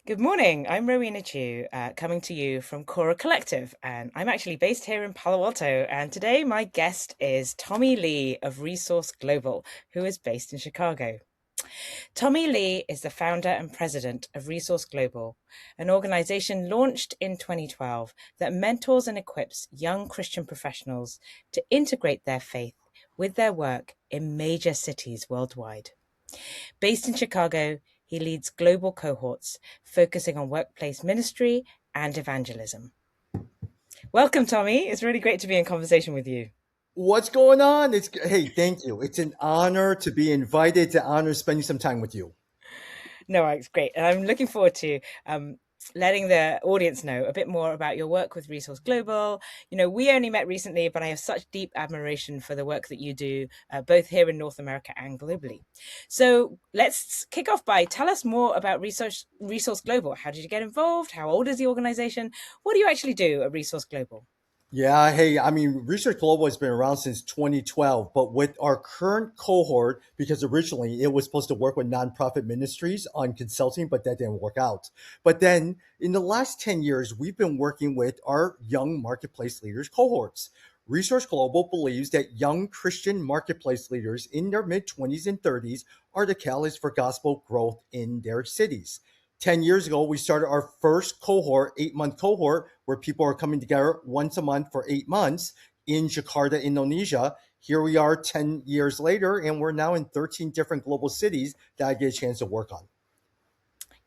Good morning. I'm Rowena Chu, coming to you from Khora Collective, and I'm actually based here in Palo Alto. And today, my guest is Tommy Lee of Resource Global, who is based in Chicago. Tommy Lee is the founder and president of Resource Global, an organization launched in 2012 that mentors and equips young Christian professionals to integrate their faith with their work in major cities worldwide. Based in Chicago, he leads global cohorts focusing on workplace ministry and evangelism. Welcome, Tommy. It's really great to be in conversation with you. What's going on? Hey, thank you. It's an honor to be invited. It's an honor spending some time with you. No, it's great. And I'm looking forward to letting the audience know a bit more about your work with Resource Global. We only met recently, but I have such deep admiration for the work that you do, both here in North America and globally. So let's kick off by tell us more about Resource Global. How did you get involved? How old is the organization? What do you actually do at Resource Global? Yeah, hey, Research Global has been around since 2012, but with our current cohort, because originally it was supposed to work with nonprofit ministries on consulting, but that didn't work out. But then in the last 10 years, we've been working with our young marketplace leaders cohorts. Resource Global believes that young Christian marketplace leaders in their mid 20s and 30s are the catalyst for gospel growth in their cities. 10 years ago, we started our first cohort, 8-month cohort, where people are coming together once a month for 8 months in Jakarta, Indonesia. Here we are 10 years later, and we're now in 13 different global cities that I get a chance to work on.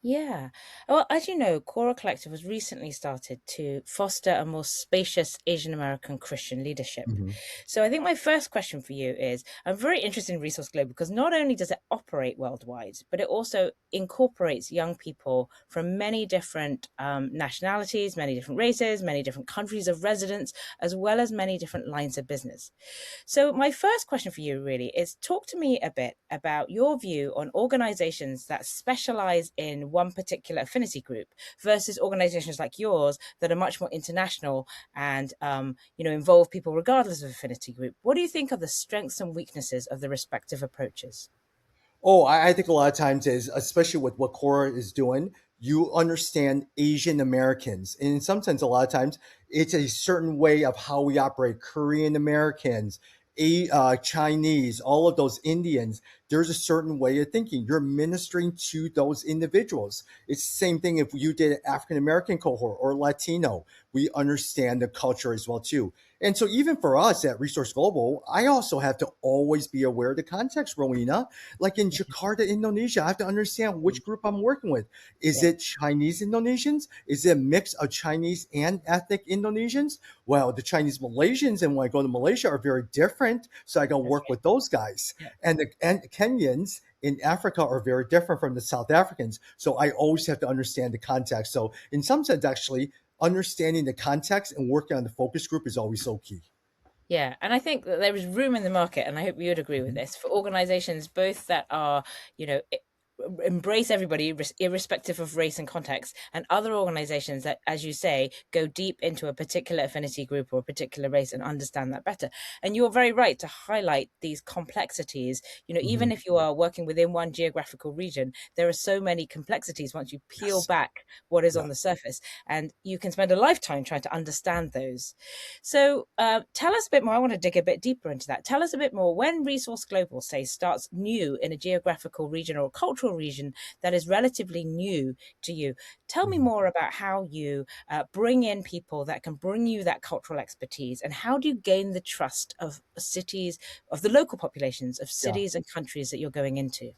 Yeah. Well, as you know, Quora Collective has recently started to foster a more spacious Asian American Christian leadership. Mhm. So I think my first question for you is I'm very interested in Resource Global because not only does it operate worldwide, but it also incorporates young people from many different nationalities, many different races, many different countries of residence, as well as many different lines of business. So, my first question for you really is talk to me a bit about your view on organizations that specialize in one particular affinity group versus organizations like yours that are much more international and involve people regardless of affinity group. What do you think are the strengths and weaknesses of the respective approaches? Oh, I think a lot of times is, especially with what Cora is doing, you understand Asian Americans. And in some sense, a lot of times it's a certain way of how we operate. Korean Americans, Chinese, all of those Indians, there's a certain way of thinking. You're ministering to those individuals. It's the same thing if you did an African American cohort or Latino. We understand the culture as well too. And so even for us at Resource Global, I also have to always be aware of the context, Rowena. Like in Jakarta, Indonesia, I have to understand which group I'm working with. Is Yeah. it Chinese Indonesians? Is it a mix of Chinese and ethnic Indonesians? Well, the Chinese Malaysians, and when I go to Malaysia, are very different. So I got to That's work with those guys. right. And the Kenyans in Africa are very different from the South Africans. So I always have to understand the context. So in some sense, actually, understanding the context and working on the focus group is always so key. Yeah, and I think that there is room in the market, and I hope you would agree with Mhm. this, for organizations both that are, you know, embrace everybody irrespective of race and context, and other organizations that, as you say, go deep into a particular affinity group or a particular race and understand that better. And you're very right to highlight these complexities. Even Mhm. if you are working within one geographical region, there are so many complexities once you peel Yes. back what is on the Yes. surface, and you can spend a lifetime trying to understand those. So tell us a bit more. I want to dig a bit deeper into that. Tell us a bit more. When Resource Global, say, starts new in a geographical region or a cultural region that is relatively new to you, tell me Mhm. more about how you bring in people that can bring you that cultural expertise, and how do you gain the trust of cities, of the local populations of Yeah. cities and countries that you're going into?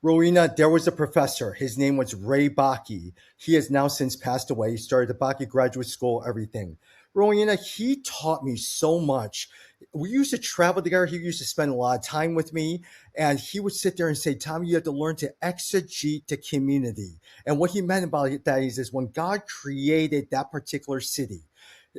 Rowena, there was a professor. His name was Ray Bakke. He has now since passed away. He started the Bakke Graduate School, everything. Rowena, he taught me so much. We used to travel together. He used to spend a lot of time with me. And he would sit there and say, Tommy, you have to learn to exegete the community. And what he meant about that is when God created that particular city,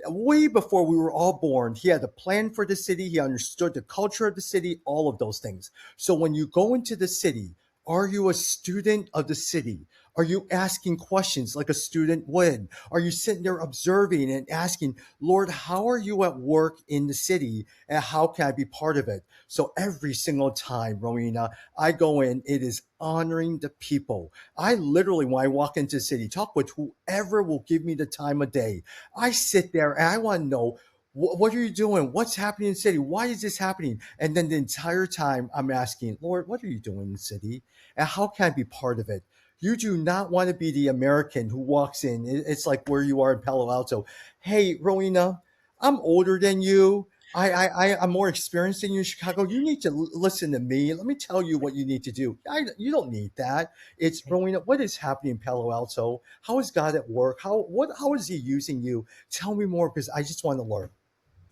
way before we were all born, he had a plan for the city. He understood the culture of the city, all of those things. So when you go into the city, Are you a student of the city? Are you asking questions like a student would? Are you sitting there observing and asking, Lord, how are you at work in the city and how can I be part of it? So every single time, Rowena, I go in, it is honoring the people. I literally, when I walk into the city, talk with whoever will give me the time of day. I sit there and I want to know, what are you doing? What's happening in the city? Why is this happening? And then the entire time I'm asking, Lord, what are you doing in the city? And how can I be part of it? You do not want to be the American who walks in. It's like where you are in Palo Alto. Hey, Rowena, I'm older than you. I'm more experienced than you in Chicago. You need to listen to me. Let me tell you what you need to do. You don't need that. It's Right. Rowena. What is happening in Palo Alto? How is God at work? How is He using you? Tell me more because I just want to learn.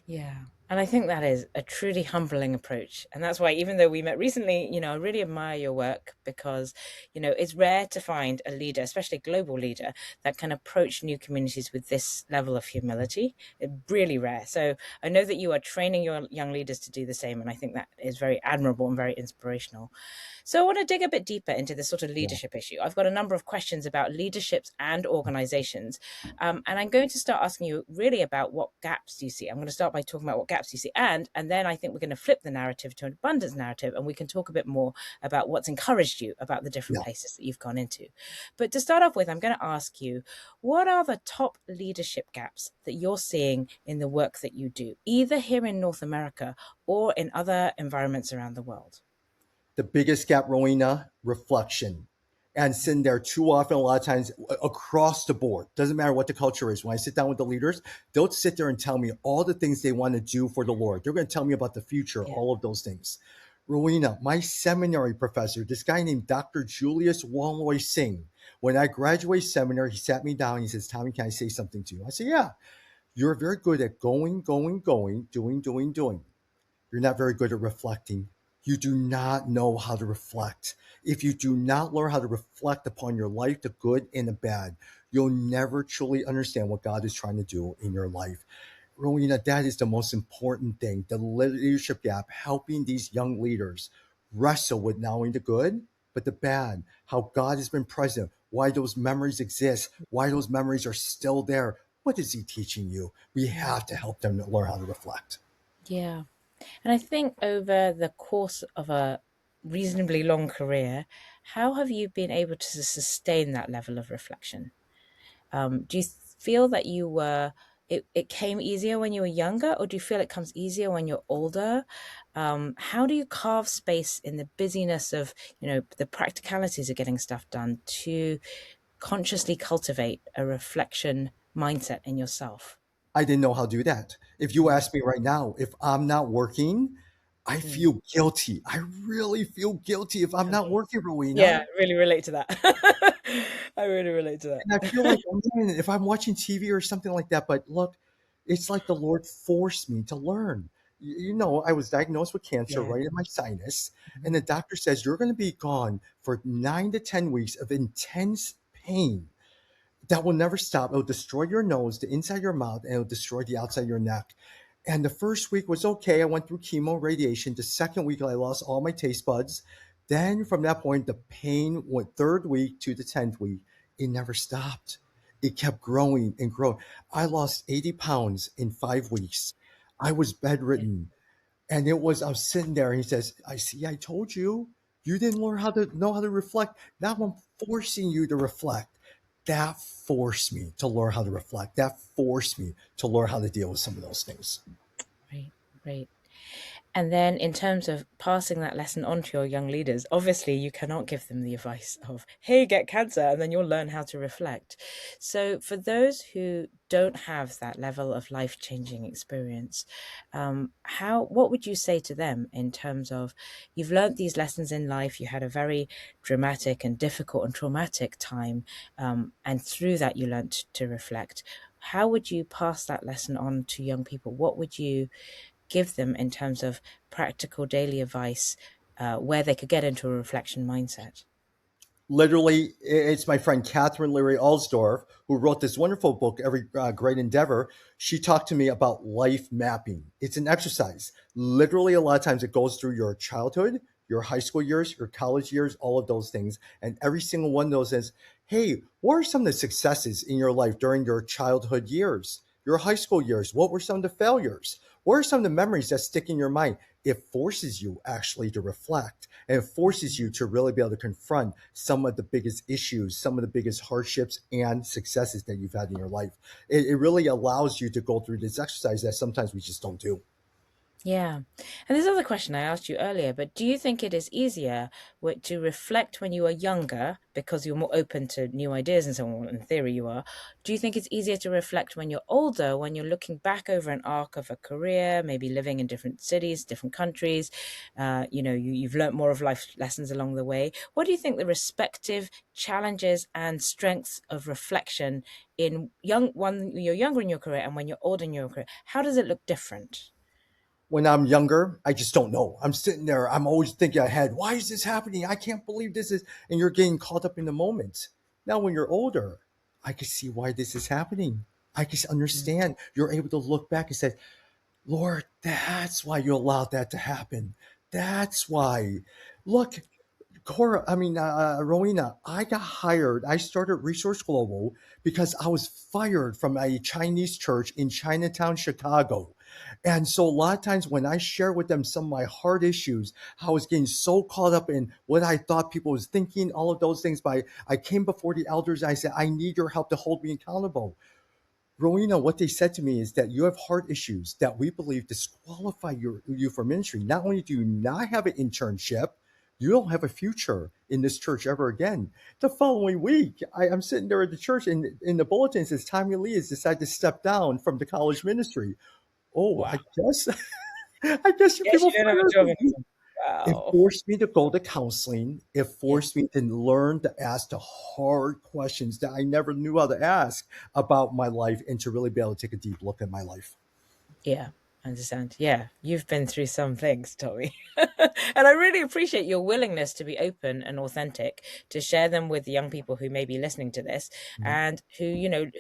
Yeah. And I think that is a truly humbling approach. And that's why, even though we met recently, I really admire your work because, it's rare to find a leader, especially a global leader, that can approach new communities with this level of humility. It's really rare. So I know that you are training your young leaders to do the same. And I think that is very admirable and very inspirational. So I want to dig a bit deeper into this sort of Yeah, leadership issue. I've got a number of questions about leaderships and organizations. And I'm going to start asking you really about what gaps do you see. I'm going to start by talking about what gaps you see. And then I think we're going to flip the narrative to an abundance narrative. And we can talk a bit more about what's encouraged you about the different yeah. places that you've gone into. But to start off with, I'm going to ask you, what are the top leadership gaps that you're seeing in the work that you do, either here in North America or in other environments around the world? The biggest gap, Rowena, reflection. And sitting there too often, a lot of times across the board, doesn't matter what the culture is. When I sit down with the leaders, they'll sit there and tell me all the things they want to do for the Lord. They're going to tell me about the future, Yeah. all of those things. Rowena, my seminary professor, this guy named Dr. Julius Walloy Singh, when I graduated seminary, he sat me down. He says, Tommy, can I say something to you? I said, yeah, you're very good at going, doing. You're not very good at reflecting. You do not know how to reflect. If you do not learn how to reflect upon your life, the good and the bad, you'll never truly understand what God is trying to do in your life. Rowena, that is the most important thing. The leadership gap, helping these young leaders wrestle with not only the good, but the bad, how God has been present, why those memories exist, why those memories are still there. What is He teaching you? We Mm. have to help them to learn how to reflect. Yeah. And I think over the course of a reasonably long career, how have you been able to sustain that level of reflection? Do you feel that it came easier when you were younger, or do you feel it comes easier when you're older? How do you carve space in the busyness of, the practicalities of getting stuff done to consciously cultivate a reflection mindset in yourself? I didn't know how to do that. If you Mm, ask me right now, if I'm not working, I mm. feel guilty. I really feel guilty if I'm not Okay. working, Yeah, Rowena. really relate to that. I really relate to And I that. feel like, oh man, if I'm watching TV or something like that, but look, it's like the Lord forced me to learn. I was diagnosed with cancer Yeah. right in my sinus, and Mhm. the doctor says you're going to be gone for 9 to 10 weeks of intense pain that will never stop. It'll destroy your nose, the inside of your mouth, and it'll destroy the outside of your neck. And the first week was okay. I went through chemo radiation. The second week, I lost all my taste buds. Then from that point, the pain went third week to the 10th week. It never stopped. It kept growing and growing. I lost 80 pounds in 5 weeks. I was Yeah. bedridden. And I was sitting there and he says, I see, I told you, you didn't learn how to know how to reflect. Now I'm forcing you to reflect. That forced me to learn how to reflect. That forced me to learn how to deal with some of those things. Right, right. And then, in terms of passing that lesson on to your young leaders, obviously you cannot give them the advice of, hey, get cancer, and then you'll learn how to reflect. So, for those who don't have that level of life changing experience, what would you say to them in terms of you've learned these lessons in life, you had a very dramatic and difficult and traumatic time, and through that you learned to reflect. How would you pass that lesson on to young people? What would you give them in terms of practical daily advice where they could get into a reflection mindset? Literally, it's my friend Catherine Leary Alsdorf who wrote this wonderful book, Every Great Endeavor. She talked to me about life mapping. It's an exercise. Literally, a lot of times it goes through your childhood, your high school years, your college years, all of those things. And every single one of those is, hey, what are some of the successes in your life during your childhood years, your high school years? What were some of the failures? What are some of the memories that stick in your mind? It forces you actually to reflect, and it forces you to really be able to confront some of the biggest issues, some of the biggest hardships and successes that you've had in your life. It really allows you to go through this exercise that sometimes we just don't do. Yeah. And this other question I asked you earlier, but do you think it is easier to reflect when you are younger because you're more open to new ideas and so on? In theory, you are. Do you think it's easier to reflect when you're older, when you're looking back over an arc of a career, maybe living in different cities, different countries? You've learnt more of life lessons along the way. What do you think the respective challenges and strengths of reflection in when you're younger in your career and when you're older in your career? How does it look different? When I'm younger, I just don't know. I'm sitting there, I'm always thinking ahead. Why is this happening? I can't believe this is, and you're getting caught up in the moment. Now, when you're older, I can see why this is happening. I can understand. You're able to look back and say, Lord, that's why you allowed that to happen. That's why. Look, Rowena, I got hired. I started Resource Global because I was fired from a Chinese church in Chinatown, Chicago. And so a lot of times when I share with them some of my hard issues, how I was getting so caught up in what I thought people was thinking, all of those things, but I came before the elders. I said, I need your help to hold me accountable. Rowena, what they said to me is that you have heart issues that we believe disqualify you for ministry. Not only do you not have an internship, you don't have a future in this church ever again. The following week, I'm sitting there at the church, and in the bulletin it says Tommy Lee has decided to step down from the college ministry. Oh, Wow. I guess you Yes, people you don't have a fired job me. anymore. It Wow. forced me to go to counseling. It Yeah. forced me to learn to ask the hard questions that I never knew how to ask about my life, and to really be able to take a deep look at my life. Yeah. I understand. Yeah. You've been through some things, Tommy. And I really appreciate your willingness to be open and authentic, to share them with the young people who may be listening to this Mhm. and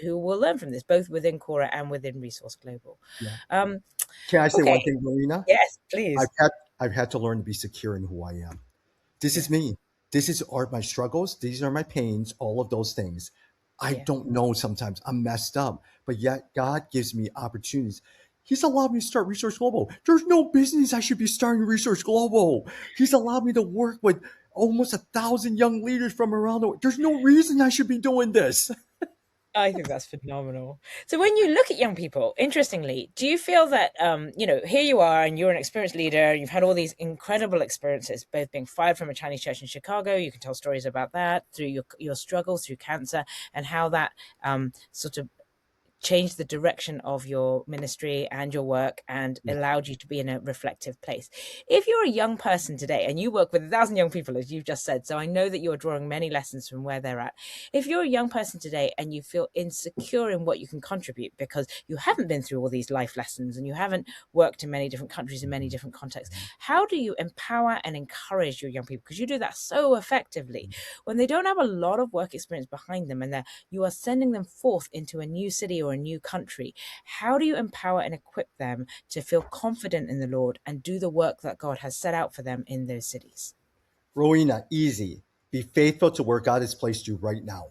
who will learn from this, both within Cora and within Resource Global. Yeah. Um, Can I say okay. one thing, Marina? Yes, I've please. had I've had to learn to be secure in who I am. This is Yeah. me. This is are my struggles. These are my pains. All of those things. I Yeah. don't know sometimes. I'm messed up, but yet God gives me opportunities. He's allowed me to start Research Global. There's no business I should be starting Research Global. He's allowed me to work with almost 1,000 young leaders from around the world. There's no reason I should be doing this. I think that's phenomenal. So when you look at young people, interestingly, do you feel that here you are and you're an experienced leader, you've had all these incredible experiences, both being fired from a Chinese church in Chicago, you can tell stories about that through your struggles through cancer and how that sort of changed the direction of your ministry and your work and Yeah. allowed you to be in a reflective place. If you're a young person today and you work with 1,000 young people, as you've just said, so I know that you're drawing many lessons from where they're at. If you're a young person today and you feel insecure in what you can contribute because you haven't been through all these life lessons and you haven't worked in many different countries in many different contexts, how do you empower and encourage your young people? Because you do that so effectively when they don't have a lot of work experience behind them and you are sending them forth into a new city or a new country. How do you empower and equip them to feel confident in the Lord and do the work that God has set out for them in those cities? Rowena, easy. Be faithful to where God has placed you right now.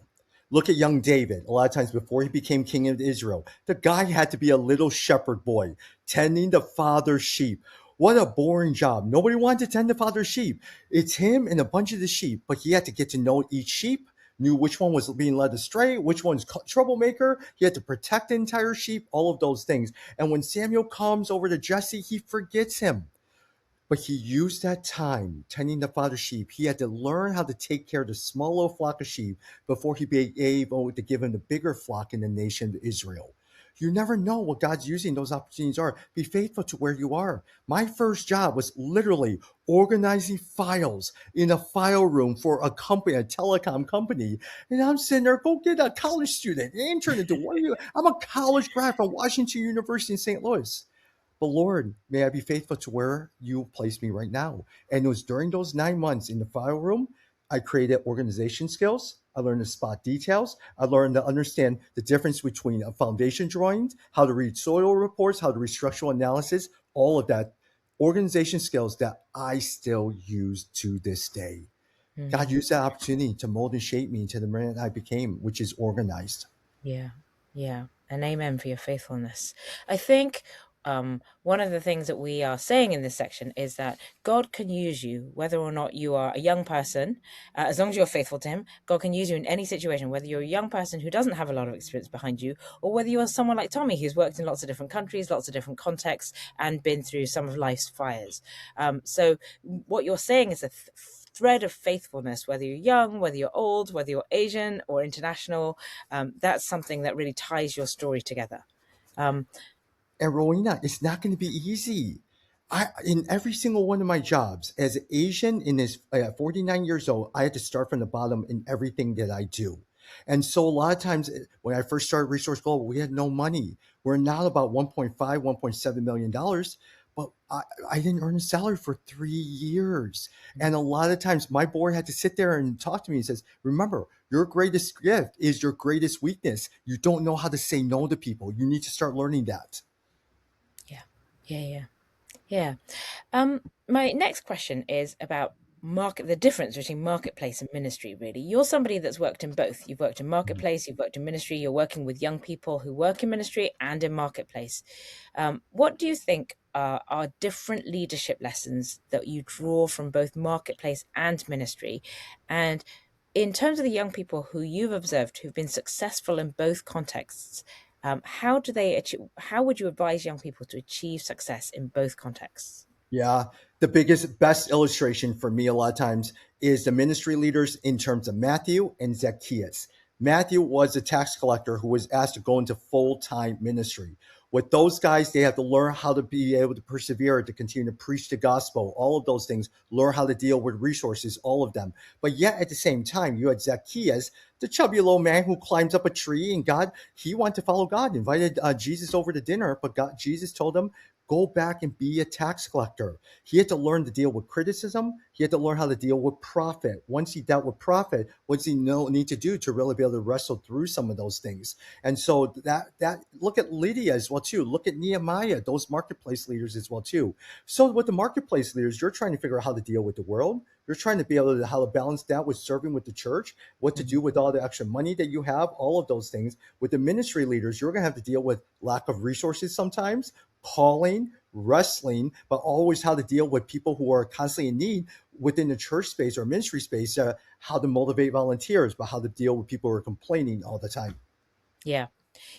Look at young David. A lot of times before he became king of Israel, the guy had to be a little shepherd boy, tending the father's sheep. What a boring job. Nobody wanted to tend the father's sheep. It's him and a bunch of the sheep, but he had to get to know each sheep, knew which one was being led astray, which one's troublemaker. He had to protect the entire sheep, all of those things. And when Samuel comes over to Jesse, he forgets him. But he used that time tending the father's sheep. He had to learn how to take care of the small little flock of sheep before he be able to give him the bigger flock in the nation of Israel. You never know what God's using those opportunities are. Be faithful to where you are. My first job was literally organizing files in a file room for a company, a telecom company. And I'm sitting there, go get a college student, an intern into what are you? I'm a college grad from Washington University in St. Louis. But Lord, may I be faithful to where you place me right now. And it was during those 9 months in the file room, I created organization skills. I learned to spot details. I learned to understand the difference between a foundation drawing, how to read soil reports, how to read structural analysis, all of that. organization skills that I still use to this day. God Mm. used that opportunity to mold and shape me into the man I became, which is organized. Yeah, yeah. And amen for your faithfulness. I think one of the things that we are saying in this section is that God can use you, whether or not you are a young person, as long as you're faithful to Him. God can use you in any situation, whether you're a young person who doesn't have a lot of experience behind you, or whether you are someone like Tommy who's worked in lots of different countries, lots of different contexts, and been through some of life's fires. So, what you're saying is a thread of faithfulness, whether you're young, whether you're old, whether you're Asian or international. That's something that really ties your story together. Um, And Rowena, it's not going to be easy. In every single one of my jobs as an Asian in this 49 years old, I had to start from the bottom in everything that I do. And so a lot of times when I first started Resource Global, we had no money. We're now about 1.5, $1.7 million, but I didn't earn a salary for 3 years. And a lot of times my board had to sit there and talk to me and says, remember, your greatest gift is your greatest weakness. You don't know how to say no to people. You need to start learning that. yeah, yeah. Yeah. My next question is about the difference between marketplace and ministry, really. You're somebody that's worked in both. You've worked in marketplace, you've worked in ministry, you're working with young people who work in ministry and in marketplace. What do you think are different leadership lessons that you draw from both marketplace and ministry? And in terms of the young people who you've observed who've been successful in both contexts, how do they achieve, how would you advise young people to achieve success in both contexts? Yeah, the biggest, best illustration for me a lot of times is the ministry leaders in terms of Matthew and Zacchaeus. Matthew was a tax collector who was asked to go into full time ministry. With those guys, they have to learn how to be able to persevere, to continue to preach the gospel, all of those things, learn how to deal with resources, all of them. But yet at the same time, you had Zacchaeus, the chubby little man who climbs up a tree, and he wanted to follow God, invited Jesus over to dinner, but Jesus told him, go back and be a tax collector. He had to learn to deal with criticism. He had to learn how to deal with profit. Once he dealt with profit, what does he need to do to really be able to wrestle through some of those things? And so that look at Lydia as well too. Look at Nehemiah, those marketplace leaders as well too. So with the marketplace leaders, you're trying to figure out how to deal with the world. You're trying to be able to how to balance that with serving with the church, what to do Mhm. with all the extra money that you have, all of those things. With the ministry leaders, you're going to have to deal with lack of resources sometimes, calling, wrestling, but always how to deal with people who are constantly in need within the church space or ministry space, how to motivate volunteers, but how to deal with people who are complaining all the time. Yeah.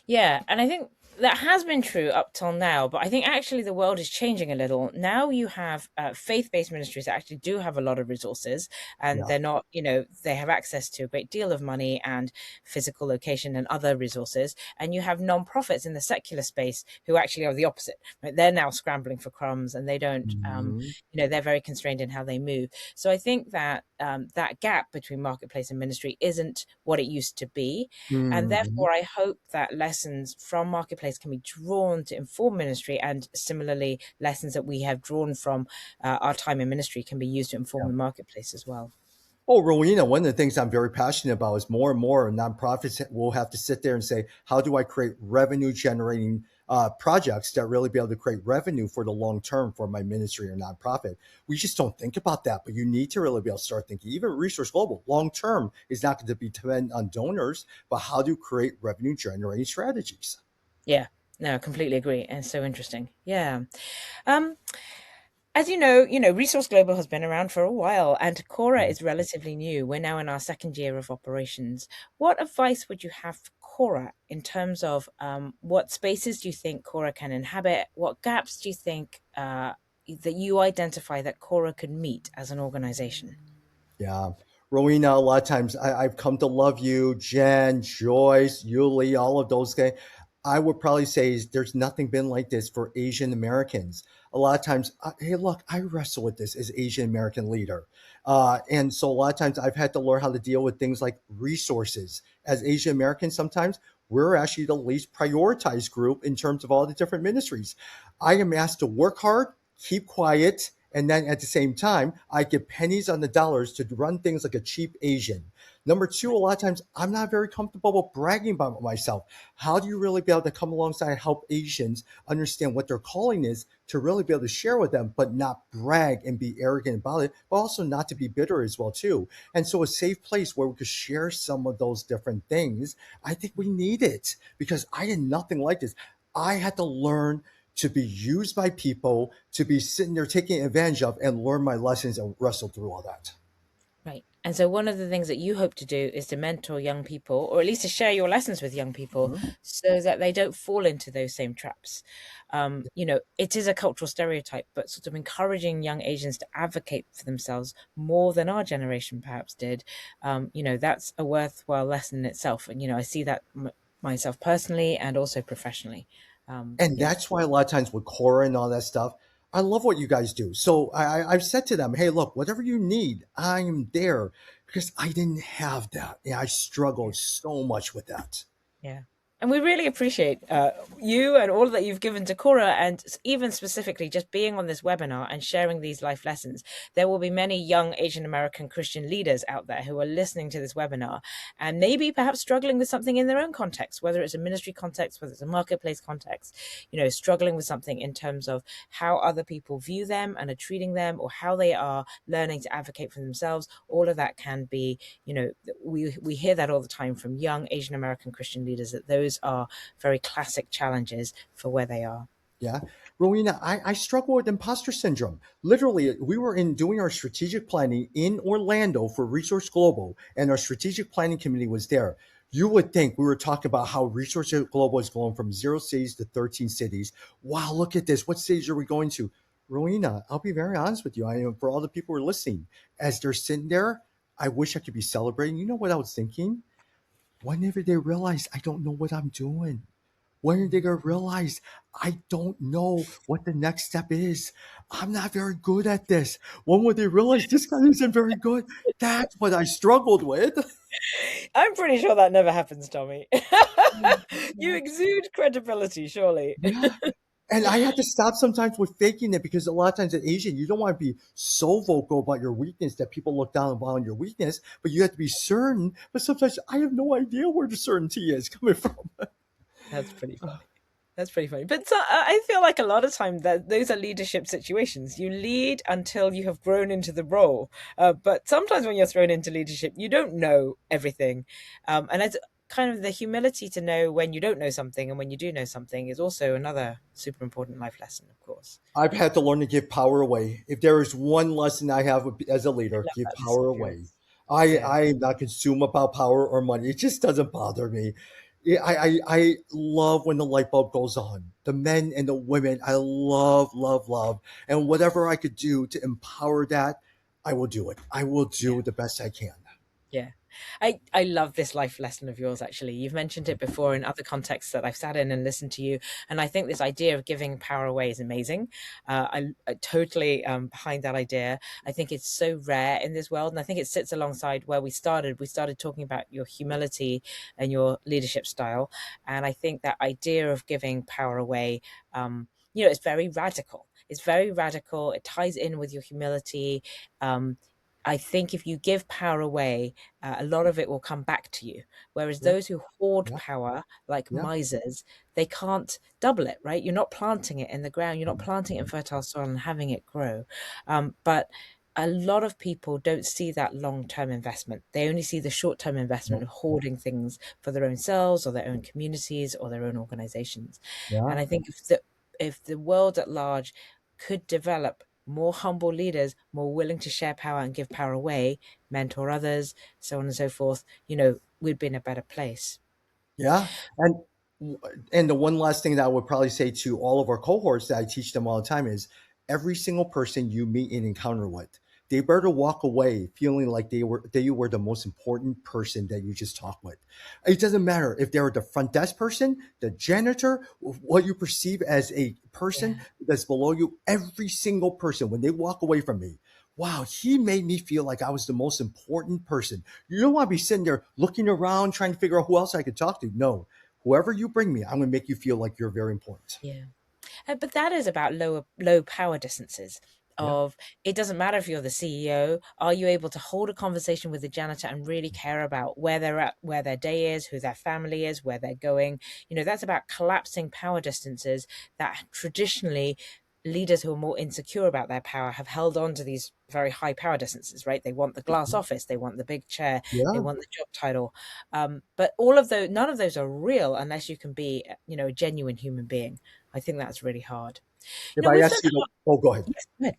Yeah, and I think that has been true up till now, but I think actually the world is changing a little. Now you have faith-based ministries that actually do have a lot of resources, and Yeah. they're not, they have access to a great deal of money and physical location and other resources. And you have non-profits in the secular space who actually are the opposite. Right? They're now scrambling for crumbs, and they don't, Mhm. they're very constrained in how they move. So I think that that gap between marketplace and ministry isn't what it used to be, and Mhm. therefore, I hope that lessons from Marketplace can be drawn to inform ministry, and similarly, lessons that we have drawn from our time in ministry can be used to inform Yeah. the Marketplace as well. Oh, Rowena, one of the things I'm very passionate about is more and more nonprofits will have to sit there and say, how do I create revenue generating projects that really be able to create revenue for the long term for my ministry or nonprofit? We just don't think about that, but you need to really be able to start thinking. Even Resource Global, long term is not going to be dependent on donors, but how to create revenue generating strategies. Yeah, no, I completely agree. And so interesting. Yeah. Um, as Resource Global has been around for a while, and Khora is relatively new. We're now in our second year of operations. What advice would you have for Khora in terms of what spaces do you think Khora can inhabit? What gaps do you think that you identify that Khora could meet as an organization? Yeah. Rowena, a lot of times I've come to love you, Jen, Joyce, Yuli, all of those guys. I would probably say there's nothing been like this for Asian Americans. A lot of times, hey, look, I wrestle with this as Asian American leader. And so a lot of times I've had to learn how to deal with things like resources. As Asian Americans, sometimes we're actually the least prioritized group in terms of all the different ministries. I am asked to work hard, keep quiet, and then at the same time, I get pennies on the dollars to run things like a cheap Asian. Number two, a lot of times I'm not very comfortable with bragging about myself. How do you really be able to come alongside and help Asians understand what their calling is to really be able to share with them, but not brag and be arrogant about it, but also not to be bitter as well too. And so a safe place where we could share some of those different things, I think we need it because I did nothing like this. I had to learn to be used by people, to be sitting there taking advantage of and learn my lessons and wrestle through all that. Right. And so one of the things that you hope to do is to mentor young people, or at least to share your lessons with young people, Mhm. so that they don't fall into those same traps. It is a cultural stereotype, but sort of encouraging young Asians to advocate for themselves more than our generation perhaps did. That's a worthwhile lesson in itself. And, I see that myself personally and also professionally. And Yeah, that's why a lot of times with Cora and all that stuff, I love what you guys do. So I've said to them, hey, look, whatever you need, I'm there because I didn't have that. And I yeah. struggled so much with that. Yeah. And we really appreciate you and all that you've given to Cora, and even specifically just being on this webinar and sharing these life lessons. There will be many young Asian American Christian leaders out there who are listening to this webinar and maybe perhaps struggling with something in their own context, whether it's a ministry context, whether it's a marketplace context, struggling with something in terms of how other people view them and are treating them, or how they are learning to advocate for themselves. All of that can be, we hear that all the time from young Asian American Christian leaders, that those are very classic challenges for where they are. Yeah. Rowena, I struggle with imposter syndrome. Literally, we were in doing our strategic planning in Orlando for Resource Global, and our strategic planning committee was there. You would think we were talking about how Resource Global is going from 0 cities to 13 cities. Wow, look at this. What cities are we going to? Rowena, I'll be very honest with you. I am for all the people who are listening. As they're sitting there, I wish I could be celebrating. You know what I was thinking? Whenever they realize I don't know what I'm doing. When are they Mm. going to realize I don't know what the next step is? I'm not very good at this. When will they realize this guy isn't very good? That's what I struggled with. I'm pretty sure that never happens, Tommy. You exude credibility, surely. Yeah. And I had to stop sometimes with faking it because a lot of times in Asian, you don't want to be so vocal about your weakness that people look down upon your weakness, but you have to be certain. But sometimes I have no idea where the certainty is coming from. That's pretty funny. That's pretty funny. But I feel like a lot of time that those are leadership situations. You lead until you have grown into the role. But sometimes when you're thrown into leadership, you don't know everything. And it's kind of the humility to know when you don't know something and when you do know something is also another super important life lesson, of course. I've had to learn to give power away. If there is one lesson I have as a I leader, love give that lesson power of away. yours. I Yeah. I am not consumed about power or money. It just doesn't bother me. I love when the light bulb goes on. The men and the women, I love, love, love. And whatever I could do to empower that, I will do it. I will Yeah. do the best I can. Yeah. I love this life lesson of yours, actually. You've mentioned it before in other contexts that I've sat in and listened to you. And I think this idea of giving power away is amazing. I totally behind that idea. I think it's so rare in this world. And I think it sits alongside where we started. We started talking about your humility and your leadership style. And I think that idea of giving power away, it's very radical. It's very radical. It ties in with your humility. Um, I think if you give power away, a lot of it will come back to you. Whereas Yeah, those who hoard yeah, power, like yeah, misers, they can't double it, right? You're not planting it in the ground, you're not planting it in fertile soil and having it grow. But a lot of people don't see that long-term investment. They only see the short-term yeah, investment of hoarding things for their own selves or their own communities or their own organizations. yeah. And I think if the world at large could develop more humble leaders, more willing to share power and give power away, mentor others, so on and so forth, we'd be in a better place. Yeah, and the one last thing that I would probably say to all of our cohorts that I teach them all the time is every single person you meet and encounter with, they better walk away feeling like they were the most important person that you just talked with. It doesn't matter if they're the front desk person, the janitor, what you perceive as a person Yeah. that's below you. Every single person, when they walk away from me, wow, he made me feel like I was the most important person. You don't want to be sitting there looking around trying to figure out who else I could talk to. No, whoever you bring me, I'm going to make you feel like you're very important. Yeah. But that is about low power distances. Yeah. of it doesn't matter if you're the CEO, are you able to hold a conversation with the janitor and really care about where they're at, where their day is, who their family is, where they're going? That's about collapsing power distances that traditionally leaders who are more insecure about their power have held on to these very high power distances, right? They want the glass office, they want the big chair, they Yeah. want the job title. But all of those, none of those are real unless you can be, a genuine human being. I think that's really hard. If I We've done ask you a to, lot. oh, go ahead. Yes, go ahead.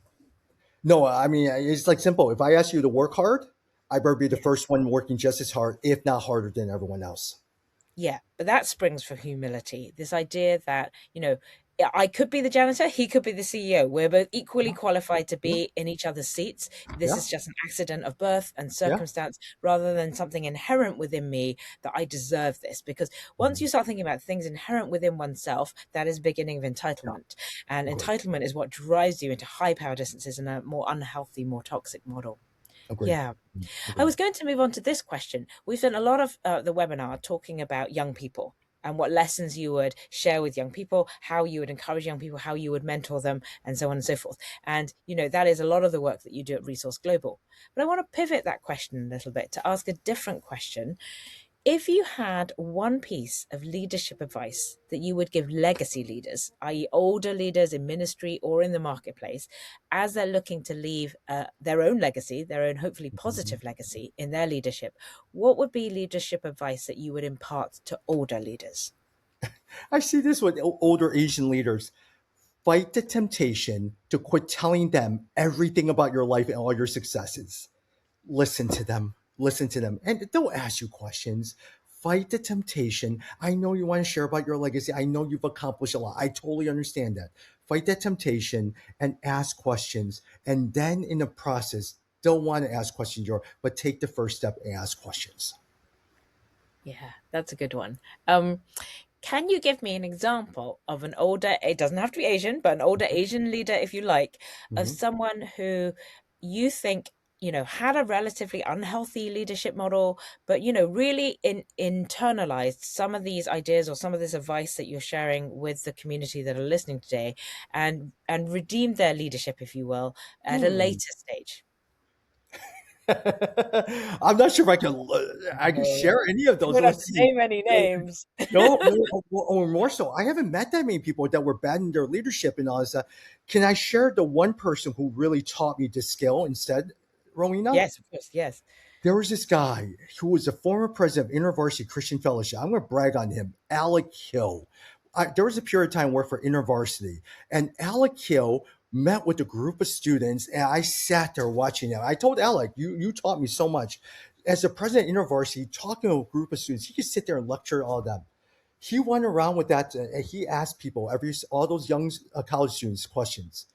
No, I mean, it's like simple. If I ask you to work hard, I better be the Yeah. first one working just as hard, if not harder than everyone else. Yeah, but that springs from humility. This idea that, yeah, I could be the janitor, he could be the CEO. We're both equally Yeah. qualified to Yeah. be in each other's seats. This Yeah. is just an accident of birth and Yeah. circumstance rather than something inherent within me that I deserve this. Because once Mhm. you start thinking about things inherent within oneself, that is beginning of Yeah. entitlement. And Agreed. entitlement is what drives you into high power distances and a more unhealthy, more toxic model. Agreed. Yeah. I Agreed. was going to move on to this question. We've done a lot of the webinar talking about young people and what lessons you would share with young people, how you would encourage young people, how you would mentor them, and so on and so forth. And, that is a lot of the work that you do at Resource Global. But I want to pivot that question a little bit to ask a different question. If you had one piece of leadership advice that you would give legacy leaders, i.e., older leaders in ministry or in the marketplace, as they're looking to leave their own legacy, their own hopefully Mhm. positive legacy in their leadership, what would be leadership advice that you would impart to older leaders? I see this with older Asian leaders. Fight the temptation to quit telling them everything about your life and all your successes. Listen to them. Listen to them. And they'll ask you questions. Fight the temptation. I know you want to share about your legacy. I know you've accomplished a lot. I totally understand that. Fight that temptation and ask questions. And then in the process, don't want to ask questions, but take the first step and ask questions. Yeah, that's a good one. Can you give me an example of an older, it doesn't have to be Asian, but an older Asian leader, if you like, of Mhm. someone who you think, had a relatively unhealthy leadership model, but, really internalized some of these ideas or some of this advice that you're sharing with the community that are listening today and redeemed their leadership, if you will, at a Hmm. later stage? I'm not sure if I can share No, any of you those. don't have Let's to see. name any names. No, no, or more so. I haven't met that many people that were bad in their leadership and all this. Can I share the one person who really taught me this skill instead, Rowena? Yes, of course, yes. There was this guy who was a former president of InterVarsity Christian Fellowship. I'm going to brag on him, Alec Hill. There was a period of time I worked for InterVarsity, and Alec Hill met with a group of students, and I sat there watching him. I told Alec, you taught me so much. As the president of InterVarsity, talking to a group of students, he could sit there and lecture all of them. He went around with that, and he asked people, all those young college students, questions.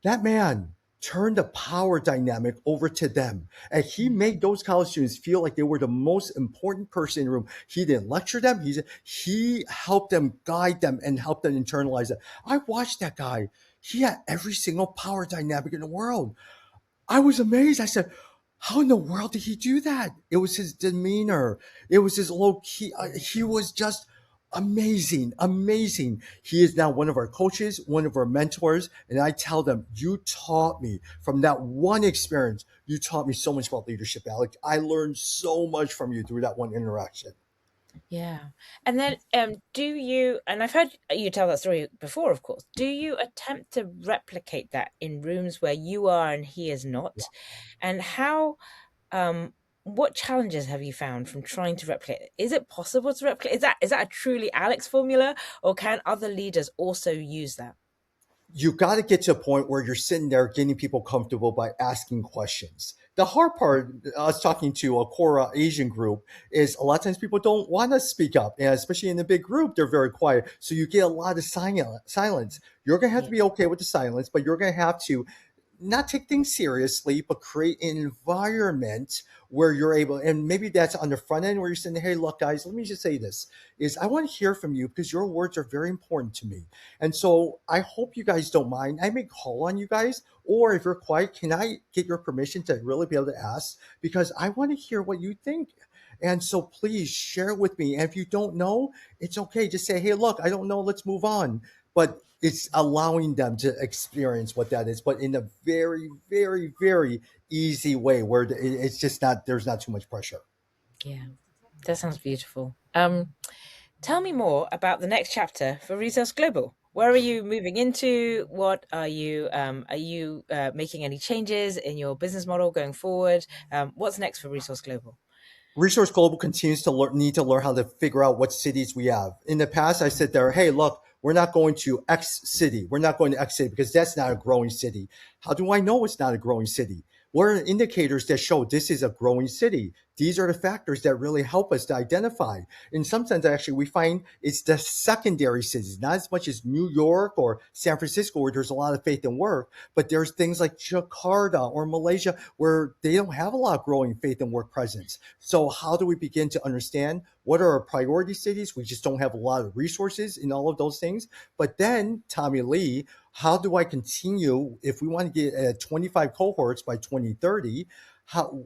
That man turned the power dynamic over to them. And he made those college students feel like they were the most important person in the room. He didn't lecture them. He helped them, guide them, and help them internalize it. I watched that guy. He had every single power dynamic in the world. I was amazed. I said, how in the world did he do that? It was his demeanor. It was his low key. He was just amazing, amazing. He is now one of our coaches, one of our mentors. And I tell them, you taught me from that one experience. You taught me so much about leadership, Alec. I learned so much from you through that one interaction. Yeah. And then do you, and I've heard you tell that story before, of course, do you attempt to replicate that in rooms where you are and he is not? And how um what challenges have you found from trying to replicate it? Is it possible to replicate? Is that a truly Alex formula, or can other leaders also use that? You got to get to a point where you're sitting there getting people comfortable by asking questions. The hard part, us talking to a Khora Asian group, is a lot of times people don't want to speak up, and especially in a big group, they're very quiet. So you get a lot of silence. You're gonna have Yeah. to be okay with the silence, but you're gonna have to not take things seriously, but create an environment where you're able, and maybe that's on the front end where you're saying, hey, look, guys, let me just say this is I want to hear from you because your words are very important to me. And so I hope you guys don't mind. I may call on you guys, or if you're quiet, can I get your permission to really be able to ask? Because I want to hear what you think. And so please share with me. And if you don't know, it's okay. Just say, hey, look, I don't know. Let's move on. but it's allowing them to experience what that is, but in a very, very, very easy way where it's just not, there's not too much pressure. Yeah, that sounds beautiful. Tell me more about the next chapter for Resource Global. Where are you moving into? What are you making any changes in your business model going forward? What's next for Resource Global? Resource Global continues to need to learn how to figure out what cities we have. In the past, I said there, hey, look, we're not going to X city. We're not going to X city because that's not a growing city. How do I know it's not a growing city? What are the indicators that show this is a growing city? These are the factors that really help us to identify. In some sense, actually, we find it's the secondary cities, not as much as New York or San Francisco, where there's a lot of faith and work, but there's things like Jakarta or Malaysia where they don't have a lot of growing faith and work presence. So how do we begin to understand what are our priority cities? We just don't have a lot of resources in all of those things. But then, Tommy Lee, how do I continue if we want to get 25 cohorts by 2030?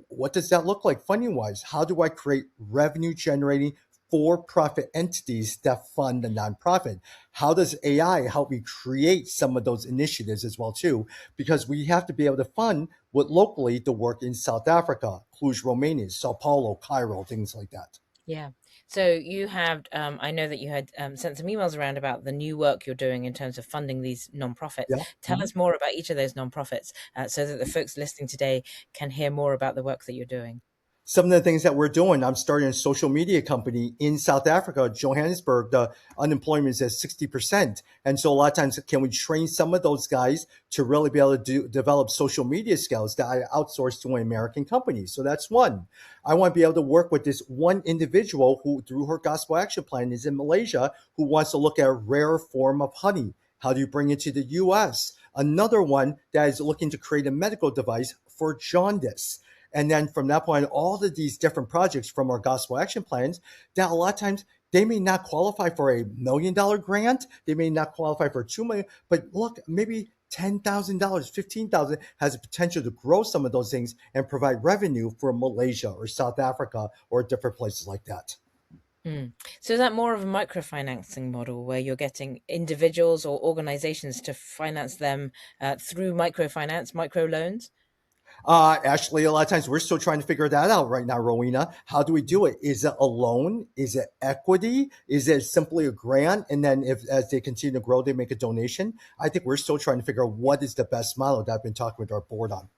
What does that look like funding wise? How do I create revenue generating for-profit entities that fund the nonprofit? How does AI help me create some of those initiatives as well too? Because we have to be able to fund what locally the work in South Africa, Cluj, Romania, Sao Paulo, Cairo, things like that. Yeah. So you have, I know that you had sent some emails around about the new work you're doing in terms of funding these nonprofits. Yeah. Tell Mhm. us more about each of those nonprofits so that the folks listening today can hear more about the work that you're doing. Some of the things that we're doing, I'm starting a social media company in South Africa, Johannesburg. The unemployment is at 60%. And so a lot of times, can we train some of those guys to really be able to develop social media skills that I outsource to an American company? So that's one. I want to be able to work with this one individual who, through her gospel action plan, is in Malaysia, who wants to look at a rare form of honey. How do you bring it to the US? Another one that is looking to create a medical device for jaundice. And then from that point, all of these different projects from our gospel action plans, that a lot of times they may not qualify for $1 million grant. They may not qualify for 2 million, but look, maybe $10,000, 15,000 has the potential to grow some of those things and provide revenue for Malaysia or South Africa or different places like that. Mm. So is that more of a microfinancing model where you're getting individuals or organizations to finance them through microfinance, microloans? Actually, a lot of times we're still trying to figure that out right now, Rowena. How do we do it? Is it a loan? Is it equity? Is it simply a grant? And then if as they continue to grow, they make a donation. I think we're still trying to figure out what is the best model that I've been talking with our board on.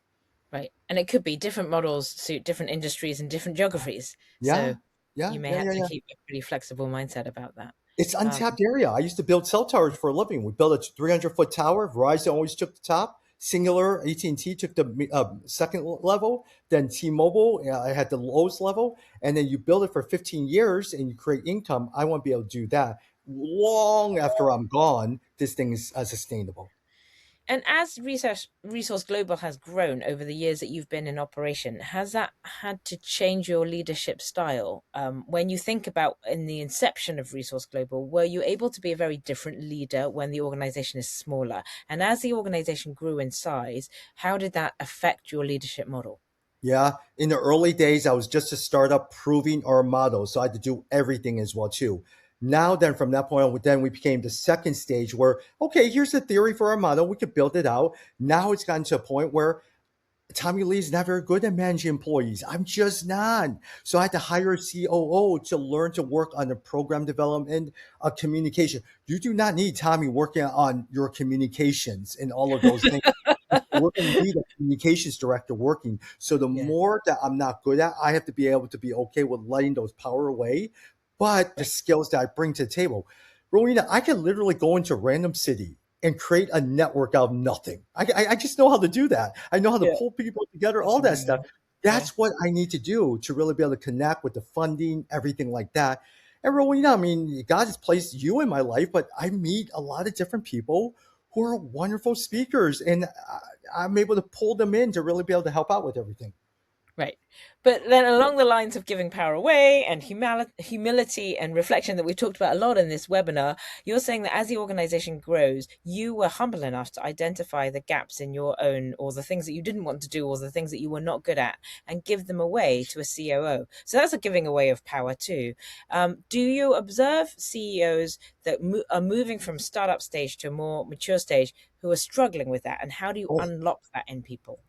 Right. And it could be different models suit different industries and different geographies. Yeah, So yeah, you may yeah, have yeah, to yeah. keep a pretty flexible mindset about that. It's Um, untapped area. I used to build cell towers for a living. We built a 300-foot tower. Verizon always took the top. Singular, AT&T took the second level. Then T-Mobile, I had the lowest level. And then you build it for 15 years and you create income. I want to be able to do that long after I'm gone. This thing is sustainable. And as Resource Global has grown over the years that you've been in operation, has that had to change your leadership style? When you think about in the inception of Resource Global, were you able to be a very different leader when the organization is smaller? And as the organization grew in size, how did that affect your leadership model? Yeah, in the early days, I was just a startup proving our model, so I had to do everything as well too. Now, then, from that point on, then we became the second stage where, okay, here's the theory for our model. We could build it out. Now it's gotten to a point where Tommy Lee's not very good at managing employees. I'm just not. So I had to hire a COO to learn to work on the program development, communication. You do not need Tommy working on your communications and all of those things. We're going to need a communications director working. So the Yeah, more that I'm not good at, I have to be able to be okay with letting those power away. But the right. skills that I bring to the table, Rowena, I can literally go into a random city and create a network out of nothing. I just know how to do that. I know how to Yeah, pull people together, that's all that stuff. amazing. Yeah. That's what I need to do to really be able to connect with the funding, everything like that. And Rowena, I mean, God has placed you in my life, but I meet a lot of different people who are wonderful speakers, and I'm able to pull them in to really be able to help out with everything. Right. But then, along the lines of giving power away and humility and reflection that we've talked about a lot in this webinar, you're saying that as the organization grows, you were humble enough to identify the gaps in your own, or the things that you didn't want to do, or the things that you were not good at, and give them away to a COO. So that's a giving away of power too. Do you observe CEOs that are moving from startup stage to a more mature stage who are struggling with that? And how do you Oh, unlock that in people?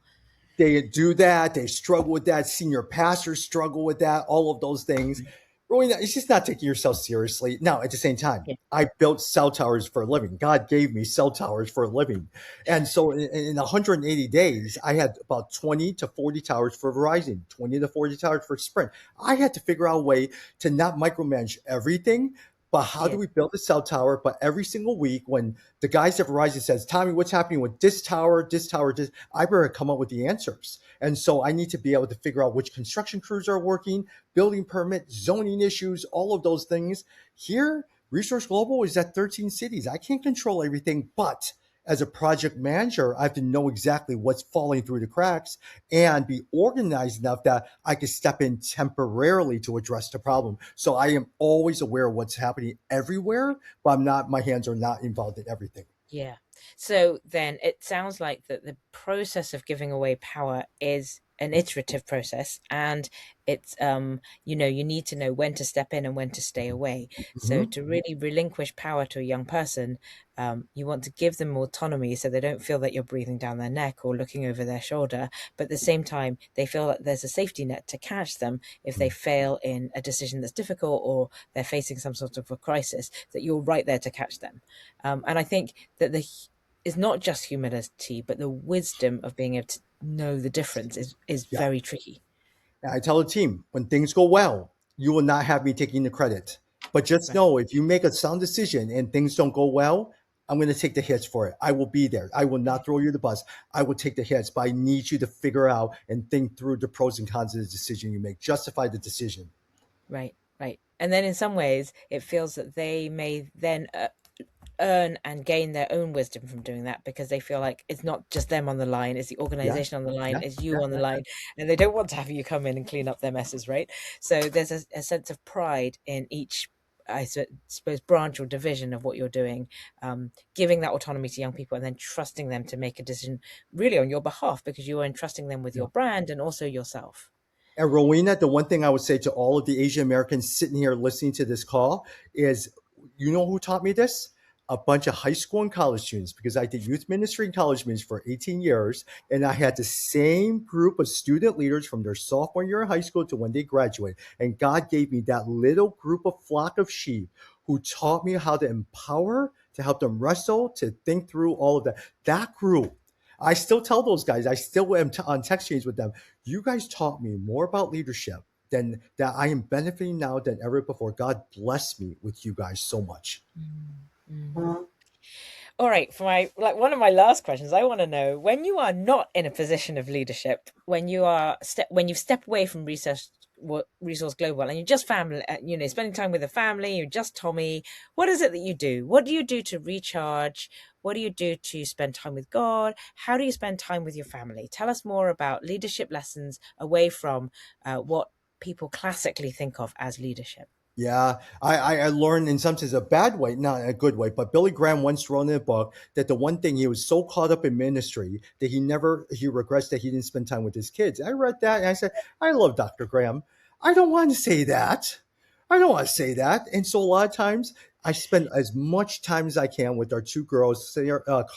they do that. They struggle with that. Senior pastors struggle with that. All of those things. Really, it's just not taking yourself seriously. Now, at the same time, Yeah. I built cell towers for a living. God gave me cell towers for a living. And so in 180 days, I had about 20 to 40 towers for Verizon, 20 to 40 towers for Sprint. I had to figure out a way to not micromanage everything, but how do Yeah. we build a cell tower? But every single week when the guys at Verizon says, Tommy, what's happening with this tower, this tower, this, I better come up with the answers. And so I need to be able to figure out which construction crews are working, building permit, zoning issues, all of those things. Here, Resource Global is at 13 cities. I can't control everything, but as a project manager, I have to know exactly what's falling through the cracks and be organized enough that I can step in temporarily to address the problem. So I am always aware of what's happening everywhere, but I'm not, my hands are not involved in everything. Yeah. So then it sounds like that the process of giving away power is an iterative process, and it's you need to know when to step in and when to stay away. So Mhm. to really relinquish power to a young person, you want to give them autonomy so they don't feel that you're breathing down their neck or looking over their shoulder, but at the same time they feel that there's a safety net to catch them if they fail in a decision that's difficult or they're facing some sort of a crisis, that you're right there to catch them. And I think that the is not just humility, but the wisdom of being able to know the difference is Yeah. very tricky. And I tell the team, when things go well, you will not have me taking the credit. But just Right, know if you make a sound decision and things don't go well, I'm going to take the hits for it. I will be there. I will not throw you the bus. I will take the hits, but I need you to figure out and think through the pros and cons of the decision you make. Justify the decision. right, right. And then in some ways, it feels that they may then earn and gain their own wisdom from doing that because they feel like it's not just them on the line, it's the Yeah, organization on the line, yeah, it's you yeah, on the yeah. line, and they don't want to have you come in and clean up their messes, right? So there's a sense of pride in each, suppose, branch or division of what you're doing, giving that autonomy to young people and then trusting them to make a decision really on your behalf because you are entrusting them with Yeah. your brand and also yourself. And Rowena, the one thing I would say to all of the Asian Americans sitting here listening to this call is, you know who taught me this? A bunch of high school and college students, because I did youth ministry and college ministry for 18 years. And I had the same group of student leaders from their sophomore year in high school to when they graduate. And God gave me that little group of flock of sheep who taught me how to empower, to help them wrestle, to think through all of that. That group, I still tell those guys, I still am on text chains with them. You guys taught me more about leadership than that I am benefiting now than ever before. God bless me with you guys so much. Mm. All right, for my one of my last questions, I want to know when you are not in a position of leadership, when when you've stepped away from Resource Global, and you're just family, spending time with a family, you're just Tommy. What is it that you do? What do you do to recharge? What do you do to spend time with God? How do you spend time with your family? Tell us more about leadership lessons away from what people classically think of as leadership. Yeah, I learned in some sense a bad way, not a good way, but Billy Graham once wrote in a book that the one thing he was so caught up in ministry that he regrets that he didn't spend time with his kids. I read that and I said, I love Dr. Graham. I don't want to say that. I don't want to say that. And so a lot of times I spend as much time as I can with our two girls,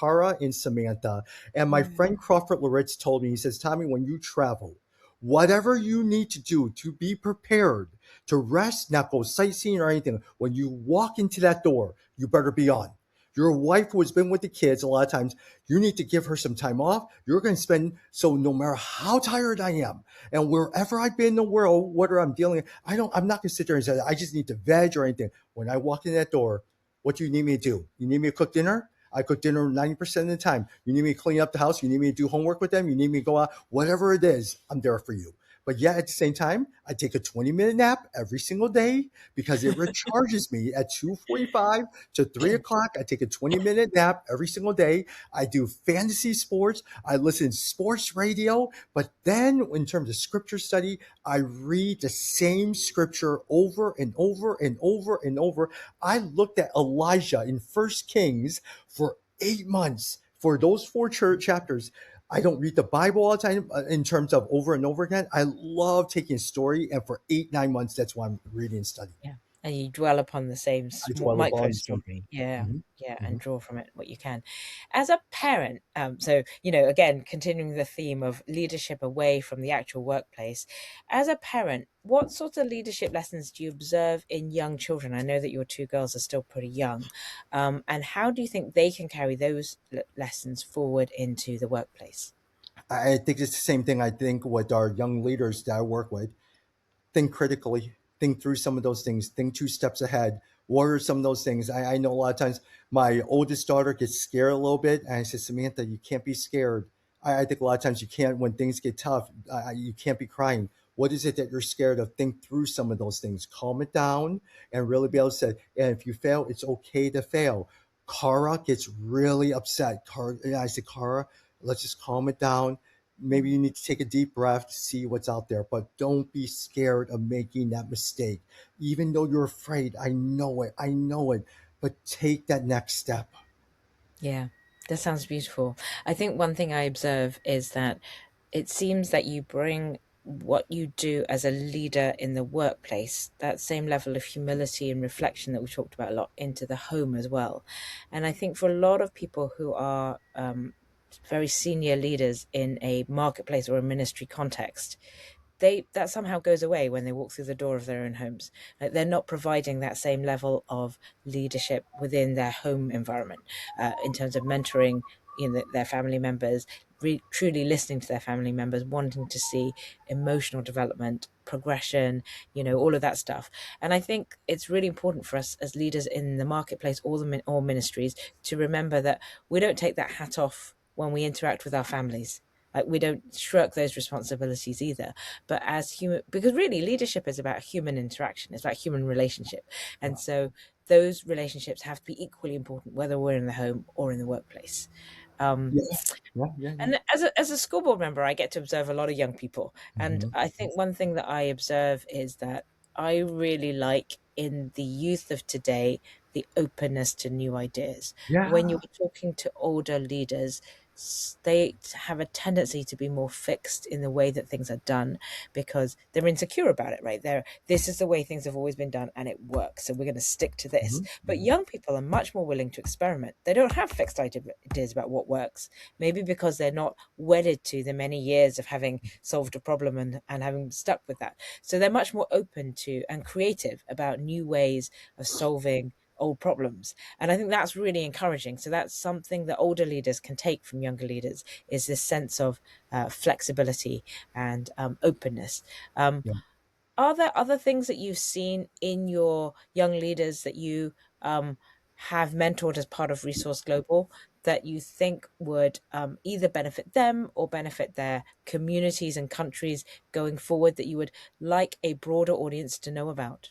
Cara and Samantha. And my Mm, friend Crawford Loritz told me, he says, Tommy, when you travel, whatever you need to do to be prepared to rest, not go sightseeing or anything. When you walk into that door, you better be on. Your wife who has been with the kids a lot of times, you need to give her some time off. You're going to spend, so no matter how tired I am and wherever I've been in the world, whether I'm dealing, I'm not going to sit there and say, I just need to veg or anything. When I walk in that door, what do you need me to do? You need me to cook dinner? I cook dinner 90% of the time. You need me to clean up the house? You need me to do homework with them? You need me to go out? Whatever it is, I'm there for you. But yet at the same time, I take a 20-minute nap every single day because it recharges me at 2:45 to 3 o'clock. I take a 20-minute nap every single day. I do fantasy sports. I listen to sports radio. But then in terms of scripture study, I read the same scripture over and over and over and over. I looked at Elijah in First Kings for 8 months for those four chapters. I don't read the Bible all the time in terms of over and over again. I love taking a story, and for 8, 9 months, that's why I'm reading and studying. Yeah, and you dwell upon the same I small dwell micro upon the same story. thing. Yeah, Hmm. yeah, Hmm. and draw from it what you can. As a parent, so again, continuing the theme of leadership away from the actual workplace. As a parent, what sort of leadership lessons do you observe in young children? I know that your two girls are still pretty young, and how do you think they can carry those lessons forward into the workplace? I think it's the same thing. I think with our young leaders that I work with, think critically, think through some of those things, think 2 steps ahead. What are some of those things? I know a lot of times my oldest daughter gets scared a little bit, and I said, Samantha, you can't be scared. I think a lot of times you can't, when things get tough, you can't be crying. What is it that you're scared of? Think through some of those things, calm it down, and really be able to say, and if you fail, it's okay to fail. Kara gets really upset. And I said, Kara, let's just calm it down. Maybe you need to take a deep breath to see what's out there, but don't be scared of making that mistake. Even though you're afraid, I know it, but take that next step. Yeah, that sounds beautiful. I think one thing I observe is that it seems that you bring what you do as a leader in the workplace, that same level of humility and reflection that we talked about a lot, into the home as well. And I think for a lot of people who are very senior leaders in a marketplace or a ministry context, they that somehow goes away when they walk through the door of their own homes. Like they're not providing that same level of leadership within their home environment, in terms of mentoring, their family members, truly listening to their family members, wanting to see emotional development, progression, all of that stuff. And I think it's really important for us as leaders in the marketplace, all ministries, to remember that we don't take that hat off when we interact with our families. Like we don't shirk those responsibilities either. But as human, because really leadership is about human interaction, it's about human relationship. And Yeah, so those relationships have to be equally important, whether we're in the home or in the workplace. Um, yeah, yeah, yeah, yeah. and as a school board member, I get to observe a lot of young people. And Hmm. I think one thing that I observe is that I really like in the youth of today the openness to new ideas. When Yeah. you're talking to older leaders, they have a tendency to be more fixed in the way that things are done because they're insecure about it, right? This is the way things have always been done and it works. So we're going to stick to this. Hmm. But Hmm. young people are much more willing to experiment. They don't have fixed ideas about what works, maybe because they're not wedded to the many years of having solved a problem and having stuck with that. So they're much more open to and creative about new ways of solving old problems. And I think that's really encouraging. So that's something that older leaders can take from younger leaders, is this sense of flexibility and openness. Um, Yeah. are there other things that you've seen in your young leaders that you have mentored as part of Resource Global that you think would either benefit them or benefit their communities and countries going forward that you would like a broader audience to know about?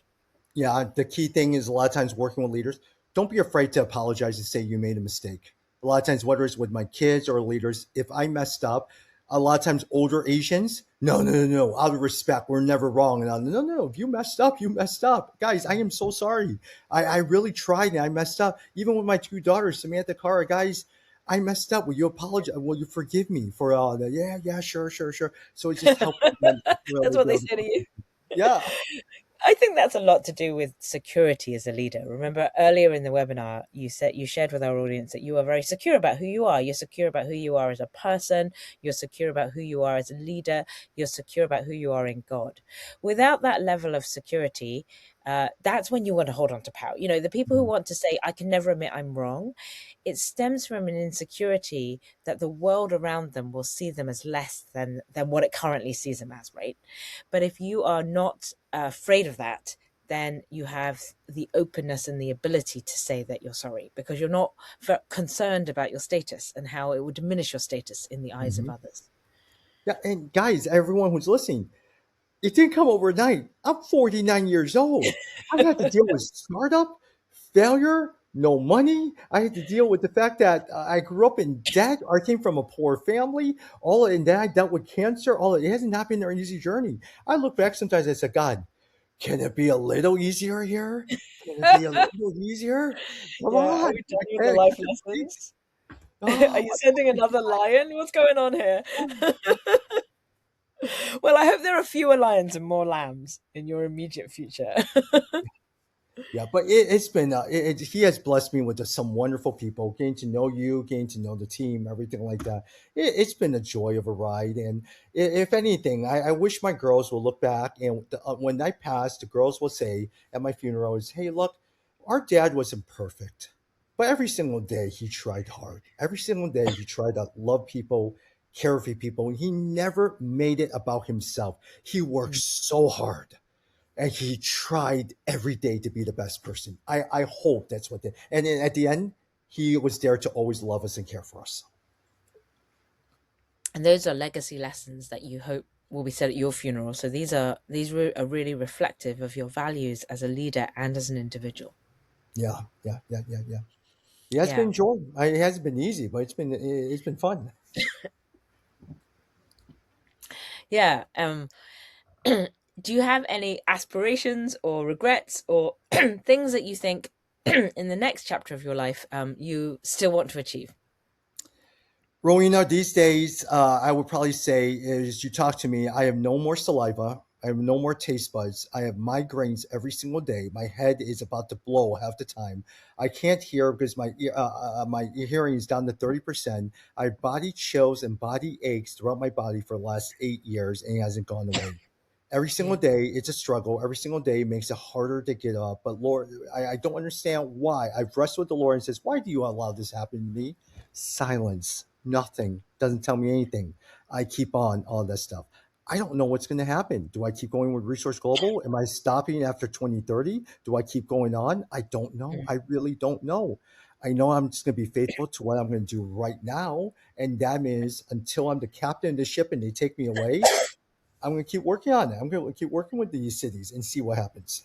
Yeah, the key thing is a lot of times working with leaders, don't be afraid to apologize and say you made a mistake. A lot of times, whether it's with my kids or leaders, if I messed up, a lot of times older Asians, no, no, no, no, out of respect, we're never wrong. And I'm, no, no, if you messed up, you messed up. Guys, I am so sorry. I really tried and I messed up. Even with my 2 daughters, Samantha, Cara, guys, I messed up. Will you apologize? Will you forgive me for all that? Yeah, yeah, sure, sure, sure. So it just helps them That's really what be they able to say to forgive you. me. Yeah. I think that's a lot to do with security as a leader. Remember earlier in the webinar, you shared with our audience that you are very secure about who you are. You're secure about who you are as a person. You're secure about who you are as a leader. You're secure about who you are in God. Without that level of security, that's when you want to hold on to power. The people who Mhm. want to say, I can never admit I'm wrong, it stems from an insecurity that the world around them will see them as less than what it currently sees them as, right? But if you are not afraid of that, then you have the openness and the ability to say that you're sorry because you're not concerned about your status and how it would diminish your status in the eyes of Mhm. others. Yeah, and guys, everyone who's listening, it didn't come overnight. I'm 49 years old. I had to deal with startup, failure, no money. I had to deal with the fact that I grew up in debt. I came from a poor family. And then I dealt with cancer. It has not been an easy journey. I look back sometimes. I said, God, can it be a little easier here? Can it be a little easier? Come Yeah, are on, we done with the hey, life please. lessons? Are Oh, you sending another lion? What's going on here? Well, I hope there are fewer lions and more lambs in your immediate future. yeah, but it's been he has blessed me with some wonderful people, getting to know you, getting to know the team, everything like that. It's been a joy of a ride, and if anything, I wish my girls will look back and when I pass, the girls will say at my funeral is, "Hey, look, our dad wasn't perfect, but every single day he tried hard. Every single day he tried to love people, care for people, and he never made it about himself. He worked Mm. so hard." And he tried every day to be the best person. I hope that's what they, and then at the end, he was there to always love us and care for us. And those are legacy lessons that you hope will be said at your funeral. So are really reflective of your values as a leader and as an individual. Yeah, yeah, yeah, yeah, yeah. It has Yeah, been joy. It hasn't been easy, but it's been fun. yeah. Do you have any aspirations or regrets or things that you think in the next chapter of your life you still want to achieve? Rowena, these days, I would probably say, as you talk to me, I have no more saliva. I have no more taste buds. I have migraines every single day. My head is about to blow half the time. I can't hear because my hearing is down to 30%. I have body chills and body aches throughout my body for the last 8 years, and it hasn't gone away. Every single Yeah. day, it's a struggle. Every single day makes it harder to get up. But Lord, I don't understand why. I've wrestled with the Lord and says, "Why do you allow this to happen to me?" Silence, nothing, doesn't tell me anything. I keep on all that stuff. I don't know what's going to happen. Do I keep going with Resource Global? Am I stopping after 2030? Do I keep going on? I don't know. Mm. I really don't know. I know I'm just going to be faithful to what I'm going to do right now. And that means until I'm the captain of the ship and they take me away, I'm going to keep working on it. I'm going to keep working with these cities and see what happens.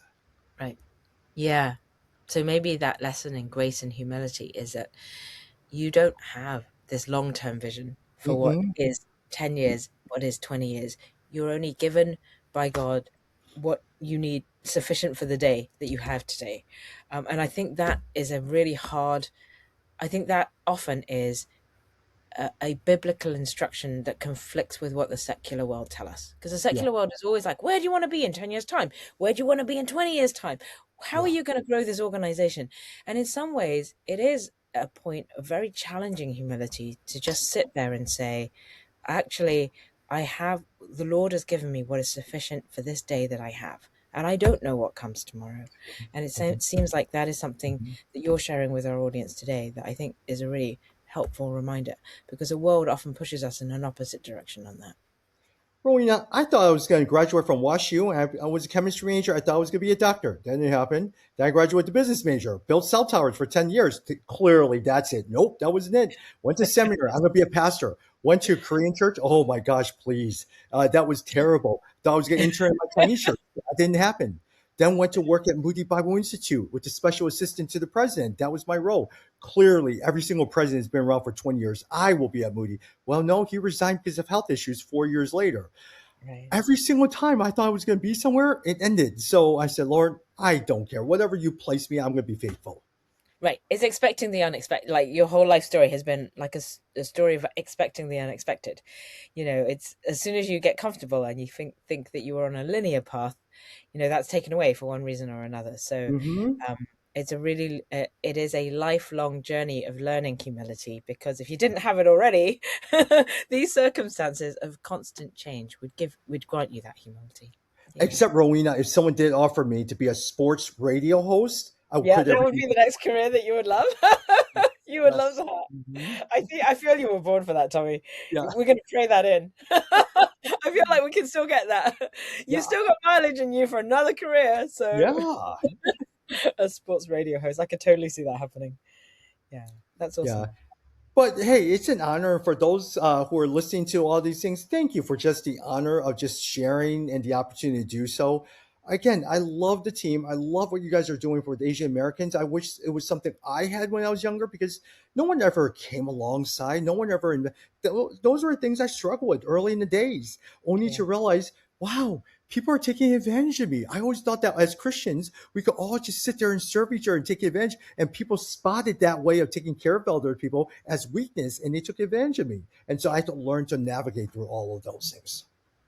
Right. Yeah. So maybe that lesson in grace and humility is that you don't have this long term vision for what Hmm. is 10 years, what is 20 years. You're only given by God what you need sufficient for the day that you have today. And I think that is a really hard, I think that often is a biblical instruction that conflicts with what the secular world tell us, because the Yeah, secular world is always like, where do you want to be in 10 years time? Where do you want to be in 20 years time? How are yeah. you going to grow this organization? And in some ways it is a point of very challenging humility to just sit there and say, actually, I have, the Lord has given me what is sufficient for this day that I have, and I don't know what comes tomorrow. And Mhm, seems like that is something mhm. that you're sharing with our audience today that I think is a really helpful reminder, because the world often pushes us in an opposite direction on that. Well, I thought I was going to graduate from WashU, and I was a chemistry major. I thought I was going to be a doctor. That didn't happen. Then I graduated the business major, built cell towers for 10 years. Clearly, that's it. Nope, that wasn't it. Went to seminary. I'm going to be a pastor. Went to a Korean church. Oh my gosh, please. That was terrible. Thought I was going to intern at my Chinese church. That didn't happen. Then went to work at Moody Bible Institute with the special assistant to the president. That was my role. Clearly, every single president has been around for 20 years. I will be at Moody. Well, no, he resigned because of health issues 4 years later. Right. Every single time I thought I was going to be somewhere, it ended. So I said, Lord, I don't care. Whatever you place me, I'm going to be faithful. Right. It's expecting the unexpected. Like your whole life story has been like a story of expecting the unexpected. It's as soon as you get comfortable and you think that you are on a linear path, that's taken away for one reason or another. So Hmm. um, it's a really it is a lifelong journey of learning humility, because if you didn't have it already, these circumstances of constant change would grant you that humility. Yeah. Except Rowena, if someone did offer me to be a sports radio host, I would Yeah, quit that would everything. be the next career that you would love. You would love Yes. that. Hmm. I feel you were born for that, Tommy. Yeah. We're gonna trade that in. I feel like we can still get that. You Yeah. still got mileage in you for another career, so Yeah. a sports radio host. I could totally see that happening. Yeah, that's Yeah. awesome. But hey, it's an honor for those who are listening to all these things. Thank you for just the honor of just sharing and the opportunity to do so. Again, I love the team. I love what you guys are doing for the Asian Americans. I wish it was something I had when I was younger because no one ever came alongside. No one ever. Those are things I struggled with early in the days, only Yeah. to realize, wow, people are taking advantage of me. I always thought that as Christians, we could all just sit there and serve each other and take advantage. And people spotted that way of taking care of other people as weakness, and they took advantage of me. And so I Yeah. had to learn to navigate through all of those things.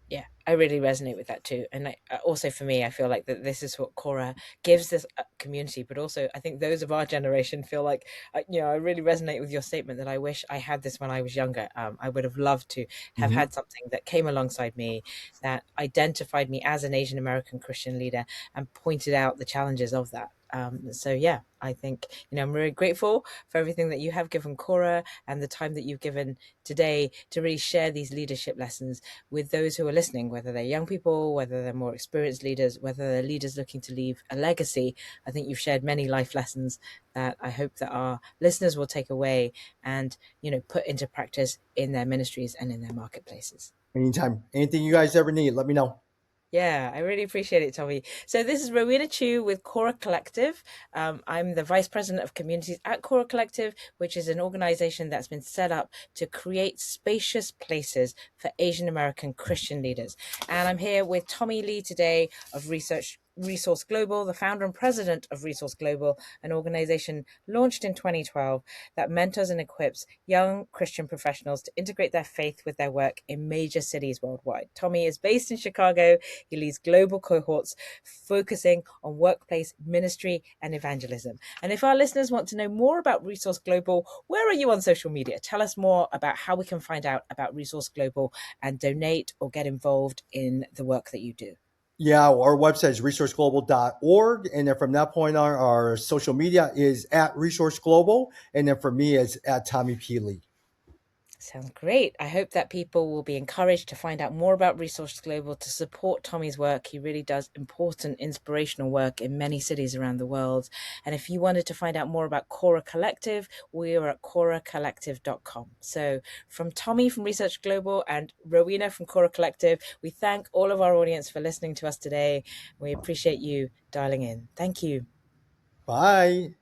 Yeah, I really resonate with that too. And also for me, I feel like that this is what Cora gives this community, but also I think those of our generation feel like, I really resonate with your statement that I wish I had this when I was younger. I would have loved to have Mhm. had something that came alongside me, that identified me as an Asian American Christian leader and pointed out the challenges of that. So yeah, I think, I'm very grateful for everything that you have given Cora and the time that you've given today to really share these leadership lessons with those who are listening, whether they're young people, whether they're more experienced leaders, whether they're leaders looking to leave a legacy. I think you've shared many life lessons that I hope that our listeners will take away and, put into practice in their ministries and in their marketplaces. Anytime, anything you guys ever need, let me know. Yeah, I really appreciate it, Tommy. So this is Rowena Chu with Khora Collective. I'm the Vice President of Communities at Khora Collective, which is an organization that's been set up to create spacious places for Asian American Christian leaders. And I'm here with Tommy Lee today of Resource Global, the founder and president of Resource Global, an organization launched in 2012 that mentors and equips young Christian professionals to integrate their faith with their work in major cities worldwide. Tommy is based in Chicago. He leads global cohorts focusing on workplace ministry and evangelism. And if our listeners want to know more about Resource Global, where are you on social media? Tell us more about how we can find out about Resource Global and donate or get involved in the work that you do. Yeah, our website is resourceglobal.org. And then from that point on, our social media is at Resource Global. And then for me, it's at Tommy P. Lee. Sounds great. I hope that people will be encouraged to find out more about Resource Global to support Tommy's work. He really does important, inspirational work in many cities around the world. And if you wanted to find out more about Khora Collective, we are at khoracollective.com. So from Tommy from Research Global and Rowena from Khora Collective, we thank all of our audience for listening to us today. We appreciate you dialing in. Thank you. Bye.